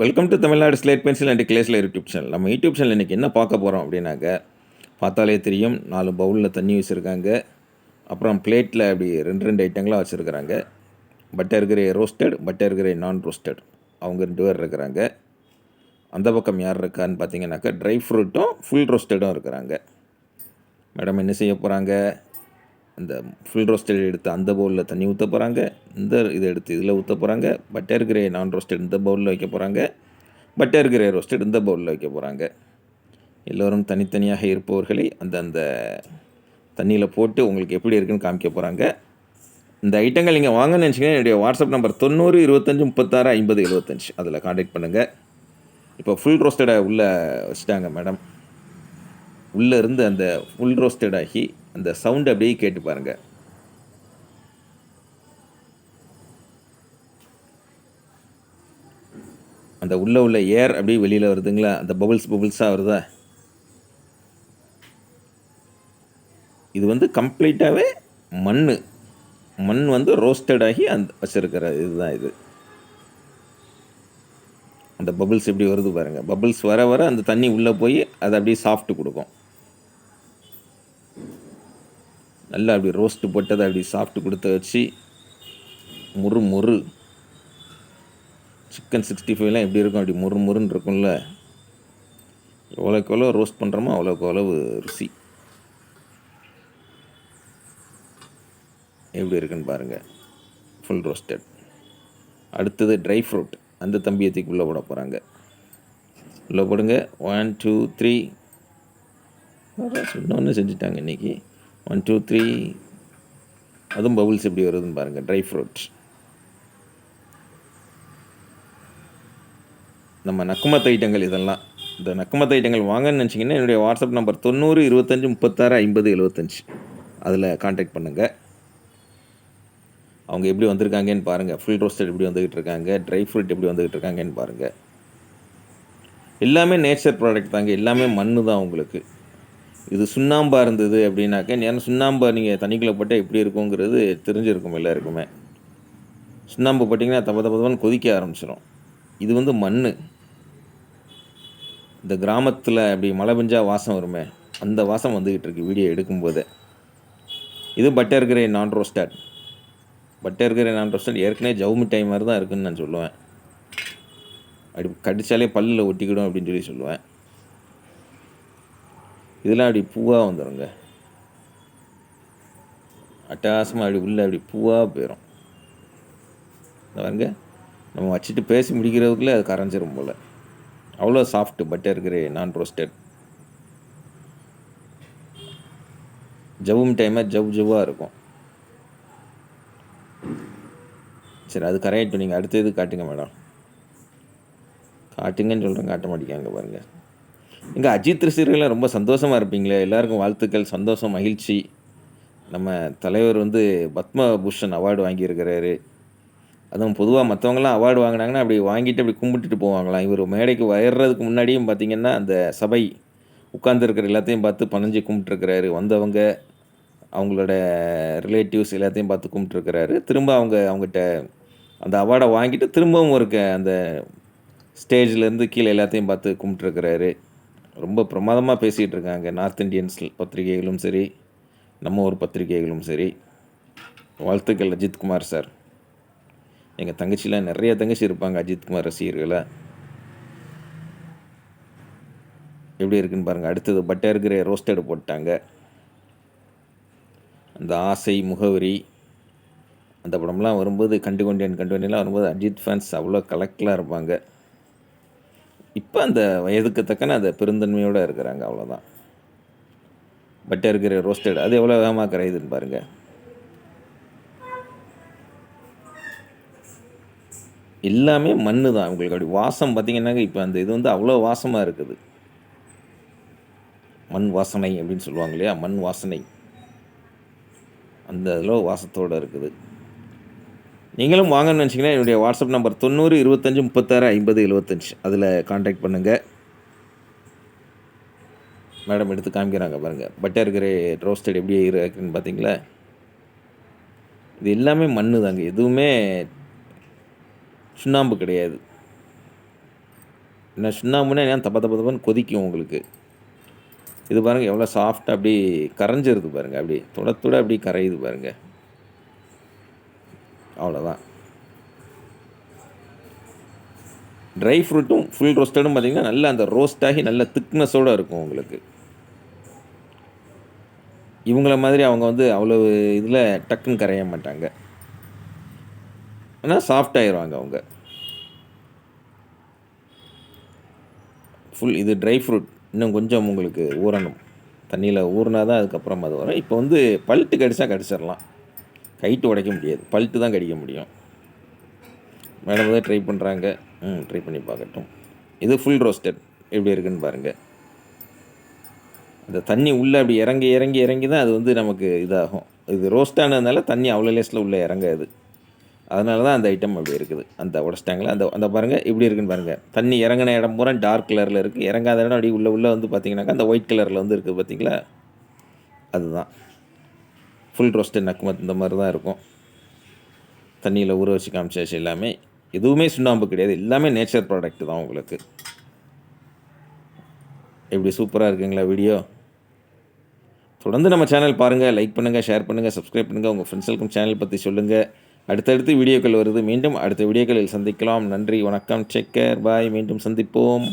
Welcome to Tamil Nadu slate pencil and கிளேஸில் YouTube channel. நம்ம YouTube channel இன்றைக்கி என்ன பார்க்க போகிறோம் அப்படின்னாக்க, பார்த்தாலே தெரியும் 4 பவுலில் தண்ணி வச்சுருக்காங்க. அப்புறம் பிளேட்டில் அப்படி 2 ஐட்டங்களாக வச்சுருக்கிறாங்க. Butter grey roasted, butter grey நான் ரோஸ்டட். அவங்க 2 பேர் இருக்கிறாங்க. அந்த பக்கம் யார் இருக்கான்னு பார்த்தீங்கன்னாக்கா, ட்ரை ஃப்ரூட்டும் ஃபுல் ரோஸ்டடும் இருக்கிறாங்க. மேடம் என்ன செய்ய போகிறாங்க? அந்த ஃபுல் ரோஸ்டட் எடுத்து அந்த பவுலில் தண்ணி ஊற்ற போகிறாங்க. இந்த இதை எடுத்து இதில் ஊற்ற போகிறாங்க. பட்டர் கிரே நான் ரோஸ்டட் இந்த பவுலில் வைக்க போகிறாங்க. பட்டர் கிரே ரோஸ்டட் இந்த பவுலில் வைக்க போகிறாங்க. எல்லோரும் தனித்தனியாக இருப்பவர்களை அந்த தண்ணியில் போட்டு உங்களுக்கு எப்படி இருக்குன்னு காமிக்க போகிறாங்க. இந்த ஐட்டங்கள் நீங்கள் வாங்கன்னு நினச்சிங்கன்னா என்னுடைய வாட்ஸ்அப் நம்பர் 90 25 36 50 75 அதில் காண்டாக்ட் பண்ணுங்கள். இப்போ ஃபுல் ரோஸ்டடை உள்ளே வச்சுட்டாங்க மேடம். உள்ளே இருந்து அந்த ஃபுல் ரோஸ்டட் ஆகி அந்த சவுண்டு அப்படியே கேட்டு பாருங்கள். அந்த உள்ள ஏர் அப்படியே வெளியில் வருதுங்களா? அந்த பபுள்ஸாக வருதா? இது வந்து கம்ப்ளீட்டாகவே மண் வந்து ரோஸ்டட் ஆகி அந்த வச்சுருக்கிற இதுதான் இது. அந்த பபுள்ஸ் எப்படி வருது பாருங்கள். பபுள்ஸ் வர வர அந்த தண்ணி உள்ளே போய் அதை அப்படியே சாஃப்ட்டு கொடுக்கும். நல்லா அப்படி ரோஸ்ட்டு போட்டு அதை அப்படி சாஃப்ட்டு கொடுத்த வச்சு முறு சிக்கன் 65லாம் எப்படி இருக்கும்? அப்படி முறுன்னு இருக்கும்ல. எவ்வளோக்கு எவ்வளோ ரோஸ்ட் பண்ணுறோமோ அவ்வளோக்கு அவ்வளவு ருசி. எப்படி இருக்குன்னு பாருங்கள். Full roasted. அடுத்தது ட்ரை ஃப்ரூட். அந்த தம்பியத்துக்கு உள்ளே போட போகிறாங்க. உள்ளே போடுங்க. 1 2 3 சொன்னோன்னு செஞ்சுட்டாங்க இன்றைக்கி. 1 2 3. அதுவும் பபுள்ஸ் எப்படி வருதுன்னு பாருங்கள். Dry fruit. நம்ம நக்குமத்து ஐட்டங்கள் இதெல்லாம். இந்த நக்குமத்து ஐட்டங்கள் வாங்கன்னு நினச்சிங்கன்னா என்னுடைய வாட்ஸ்அப் நம்பர் 90 25 36 50 75 அதில் காண்டாக்ட் பண்ணுங்கள். அவங்க எப்படி வந்திருக்காங்கன்னு பாருங்கள். ஃபுல் ரோஸ்டட் எப்படி வந்துக்கிட்டு இருக்காங்க, ட்ரை ஃப்ரூட் எப்படி வந்துக்கிட்டு இருக்காங்கன்னு பாருங்கள். எல்லாமே நேச்சர் ப்ராடக்ட் தாங்க. எல்லாமே மண் தான் உங்களுக்கு. இது சுண்ணாம்பாக இருந்தது அப்படின்னாக்க, ஏன்னா சுண்ணாம்பை நீங்கள் தண்ணிக்குள்ளே போட்டால் எப்படி இருக்குங்கிறது தெரிஞ்சிருக்கும் எல்லாருக்குமே. சுண்ணாம்பு போட்டிங்கன்னா தப்பன்னு கொதிக்க ஆரம்பிச்சிடும். இது வந்து மண். இந்த கிராமத்தில் அப்படி மழை பெஞ்சால் வாசம் வருமே, அந்த வாசம் வந்துக்கிட்டு இருக்குது வீடியோ எடுக்கும்போது. இது பட்டர் கிரே நான் ரோஸ்டட். பட்டர் கிரே நான் ரோஸ்டட் ஏற்கனவே ஜவு மிட்டாய் மாதிரி தான் இருக்குதுன்னு நான் சொல்லுவேன். அப்படி கடித்தாலே பல்லில் ஒட்டிக்கிடும் அப்படின்னு சொல்லி சொல்லுவேன். இதெல்லாம் அப்படி பூவாக வந்துடுங்க. அட்டகாசமாக அப்படி உள்ளே அப்படி பூவாக போயிடும். பாருங்க, நம்ம வச்சுட்டு பேசி முடிக்கிறதுக்குள்ளே அது கரைஞ்சிரும் போல். அவ்வளோ சாஃப்ட்டு பட்டர் கிரே நான் ரோஸ்டட். ஜவ்வும் டைமாக ஜவ்வாக இருக்கும். சரி, அது கரெக்ட். நீங்கள் அடுத்த இது காட்டுங்க மேடம். காட்டுங்கன்னு சொல்கிறேன், காட்ட மாட்டேங்காங்க பாருங்கள். இங்கே அஜித் ரசிகர்கள் ரொம்ப சந்தோஷமாக இருப்பீங்களே. எல்லாருக்கும் வாழ்த்துக்கள், சந்தோஷம், மகிழ்ச்சி. நம்ம தலைவர் வந்து பத்மபூஷன் அவார்டு வாங்கியிருக்கிறாரு. அதுவும் பொதுவாக மற்றவங்களாம் அவார்டு வாங்கினாங்கன்னா அப்படி வாங்கிட்டு அப்படி கும்பிட்டுட்டு போவாங்களாம். இவர் மேடைக்கு வர்றதுக்கு முன்னாடியும் பார்த்திங்கன்னா அந்த சபை உட்கார்ந்துருக்கிற எல்லாத்தையும் பார்த்து பணிஞ்சு கும்பிட்டுருக்கிறாரு. வந்தவங்க, அவங்களோட ரிலேட்டிவ்ஸ் எல்லாத்தையும் பார்த்து கும்பிட்டுருக்கிறாரு. திரும்ப அவங்ககிட்ட அந்த அவார்டை வாங்கிட்டு திரும்பவும் அந்த ஸ்டேஜ்லேருந்து கீழே எல்லாத்தையும் பார்த்து கும்பிட்டுருக்கிறாரு. ரொம்ப பிரமாதமாக பேசிகிட்டு இருக்காங்க. நார்த் இந்தியன்ஸ் பத்திரிகைகளும் சரி, நம்ம ஊர் பத்திரிகைகளும் சரி. வாழ்த்துக்கள் அஜித்குமார் சார். எங்கள் தங்கச்சிலாம் நிறைய தங்கச்சி இருப்பாங்க அஜித்குமார் ரசிகர்களாக. எப்படி இருக்குன்னு பாருங்கள். அடுத்தது பட்டர் கிரே ரோஸ்டடு போட்டாங்க. அந்த ஆசை, முகவரி, அந்த படம்லாம் வரும்போது கண்டு கொண்டேன்லாம் வரும்போது அஜித் ஃபேன்ஸ் அவ்வளோ கலெக்டலாக இருப்பாங்க. இப்போ அந்த வயதுக்கு தக்கன அந்த பெருந்தன்மையோடு இருக்கிறாங்க, அவ்வளோதான். பட்டர் கிரே ரோஸ்டட் அது எவ்வளோ வேகமாக கரையுதுன்னு பாருங்கள். எல்லாமே மண் தான் உங்களுக்கு. அப்படி வாசம் பார்த்திங்கன்னாக்க இப்போ அந்த இது வந்து அவ்வளோ வாசமாக இருக்குது. மண் வாசனை அப்படின்னு சொல்லுவாங்க இல்லையா, மண் வாசனை அந்த இதில் வாசத்தோடு இருக்குது. நீங்களும் வாங்கன்னு நினச்சிங்கன்னா என்னுடைய வாட்ஸ்அப் நம்பர் 90 25 36 50 75 அதில் காண்டாக்ட் பண்ணுங்கள். மேடம் எடுத்து காமிக்கிறாங்க பாருங்கள். பட்டர் கிரே ரோஸ்டட் எப்படி இருக்குன்னு பார்த்தீங்களா? இது எல்லாமே மண் தாங்க. எதுவுமே சுண்ணாம்பு கிடையாது. நான் சுண்ணாம்புனா ஏன் தப்ப தப்ப தப்பன்னு கொதிக்கும் உங்களுக்கு. இது பாருங்கள் எவ்வளோ சாஃப்டாக அப்படி கரைஞ்சிருது பாருங்கள், அப்படி தொட தொட அப்படி கரையுது பாருங்கள். அவ்வளோதான். ட்ரை ஃப்ரூட்டும் ஃபுல் ரோஸ்டடும் பார்த்திங்கன்னா நல்லா அந்த ரோஸ்ட் ஆகி நல்ல திக்னஸோடு இருக்கும் உங்களுக்கு. இவங்கள மாதிரி அவங்க வந்து அவ்வளோ இதில் டக்குன்னு கரைய மாட்டாங்க. ஆனால் சாஃப்ட் ஆயிடுவாங்க அவங்க. ஃபுல் இது ட்ரை ஃப்ரூட் இன்னும் கொஞ்சம் உங்களுக்கு ஊறணும். தண்ணியில் ஊறினா தான் அதுக்கப்புறம் அது வரும். இப்போ வந்து பல்ட்டு கடிச்சா கடிச்சிடலாம், கைட்டு உடைக்க முடியாது, பல்ட்டு தான் கடிக்க முடியும். மேடம் தான் ட்ரை பண்ணுறாங்க. ட்ரை பண்ணி பார்க்கட்டும். இது ஃபுல் ரோஸ்டட் எப்படி இருக்குன்னு பாருங்கள். அந்த தண்ணி உள்ளே அப்படி இறங்கி இறங்கி இறங்கி தான் அது வந்து நமக்கு இதாகும். இது ரோஸ்ட் ஆனதுனால தண்ணி அவ்வளோ லேஸில் உள்ளே இறங்காது. அதனால தான் அந்த ஐட்டம் அப்படி இருக்குது. அந்த உடச்சிட்டாங்களா அந்த அந்த பாருங்கள் எப்படி இருக்குன்னு பாருங்கள். தண்ணி இறங்கின இடம் பூரா டார்க் கலரில் இருக்குது, இறங்காத இடம் அப்படி உள்ளே வந்து பார்த்திங்கனாக்கா அந்த ஒயிட் கலரில் வந்து இருக்குது பார்த்திங்களா. அதுதான் ஃபுல் ரோஸ்டட் நக்குமத். இந்த மாதிரி தான் இருக்கும். தண்ணியில் ஊற வச்சு காமிச்சாச்சு எல்லாமே. எதுவுமே சுண்ணாம்பு கிடையாது, எல்லாமே நேச்சர் ப்ராடக்ட் தான் உங்களுக்கு. எப்படி சூப்பராக இருக்குங்களா வீடியோ. தொடர்ந்து நம்ம சேனல் பாருங்கள், லைக் பண்ணுங்கள், ஷேர் பண்ணுங்கள், சப்ஸ்கிரைப் பண்ணுங்கள். உங்கள் ஃப்ரெண்ட்ஸுக்கும் சேனல் பற்றி சொல்லுங்கள். அடுத்தடுத்து வீடியோக்கள் வருது. மீண்டும் அடுத்த வீடியோக்களில் சந்திக்கலாம். நன்றி, வணக்கம், டேக் கேர், பாய். மீண்டும் சந்திப்போம்.